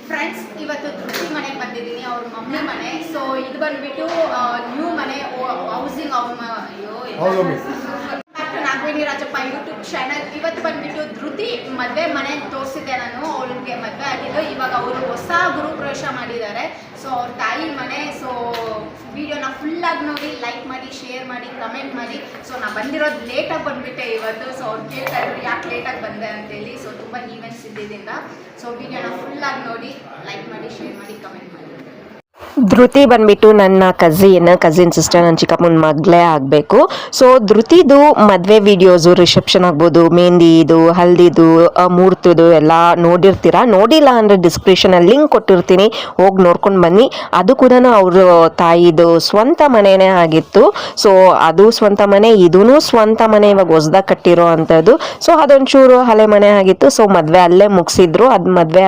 Friends, ಇವತ್ತು ಧೃತಿ ಮನೆಗೆ ಬಂದಿದ್ದೀನಿ, ಅವ್ರ ಮಮ್ಮಿ ಮನೆ. ಸೊ ಇದು ಬಂದ್ಬಿಟ್ಟು ನ್ಯೂ ಮನೆ, housing Nagaveni Rajappa YouTube channel. ಇವತ್ತು ಬಂದ್ಬಿಟ್ಟು ಧೃತಿ ಮದುವೆ ಮನೆ ತೋರಿಸಿದ್ದೆ ನಾನು. ಅವ್ರಿಗೆ ಮದುವೆ ಆಗಿದ್ದು, ಇವಾಗ ಅವರು ಹೊಸ ಗೃಹಪ್ರವೇಶ ಮಾಡಿದ್ದಾರೆ. ಸೊ ಅವ್ರ ತಾಯಿ ಮನೆ. ಸೊ ವಿಡಿಯೋನ ಫುಲ್ಲಾಗಿ ನೋಡಿ, ಲೈಕ್ ಮಾಡಿ, ಶೇರ್ ಮಾಡಿ, ಕಮೆಂಟ್ ಮಾಡಿ. ಸೊ ನಾ ಬಂದಿರೋದು ಲೇಟಾಗಿ ಬಂದುಬಿಟ್ಟೆ ಇವತ್ತು. ಸೊ ಅವ್ರು ಕೇಳ್ತಾ ಇದ್ರು ಯಾಕೆ ಲೇಟಾಗಿ ಬಂದೆ ಅಂತೇಳಿ. ಸೊ ತುಂಬ ಈವೆಂಟ್ಸ್ ಇದ್ದಿದ್ದರಿಂದ. ಸೊ ವಿಡಿಯೋನ ಫುಲ್ಲಾಗಿ ನೋಡಿ, ಲೈಕ್ ಮಾಡಿ, ಶೇರ್ ಮಾಡಿ, ಕಮೆಂಟ್ ಮಾಡಿ. ಧೃತಿ ಬಂದ್ಬಿಟ್ಟು ನನ್ನ ಕಸಿನ್ ಸಿಸ್ಟರ್, ನನ್ನ ಚಿಕ್ಕಮ್ಮನ ಮಗಳೇ ಆಗಬೇಕು. ಸೊ ಧೃತಿದು ಮದುವೆ ವಿಡಿಯೋಸು, ರಿಸೆಪ್ಷನ್ ಆಗ್ಬೋದು, ಮೆಹಂದಿದು, ಹಲ್ದಿದು, ಮುಹೂರ್ತದ್ದು ಎಲ್ಲ ನೋಡಿರ್ತೀರಾ. ನೋಡಿಲ್ಲ ಅಂದರೆ ಡಿಸ್ಕ್ರಿಪ್ಷನಲ್ಲಿ ಲಿಂಕ್ ಕೊಟ್ಟಿರ್ತೀನಿ, ಹೋಗಿ ನೋಡ್ಕೊಂಡು ಬನ್ನಿ. ಅದು ಕೂಡ ಅವ್ರ ತಾಯಿದು ಸ್ವಂತ ಮನೆಯೇ ಆಗಿತ್ತು. ಸೊ ಅದು ಸ್ವಂತ ಮನೆ, ಇದೂ ಸ್ವಂತ ಮನೆ, ಇವಾಗ ಹೊಸ್ದಾಗಿ ಕಟ್ಟಿರೋ ಅಂಥದ್ದು. ಸೊ ಅದೊಂಚೂರು ಹಳೆ ಮನೆ ಆಗಿತ್ತು. ಸೊ ಮದುವೆ ಅಲ್ಲೇ ಮುಗಿಸಿದ್ರು. ಅದು ಮದುವೆ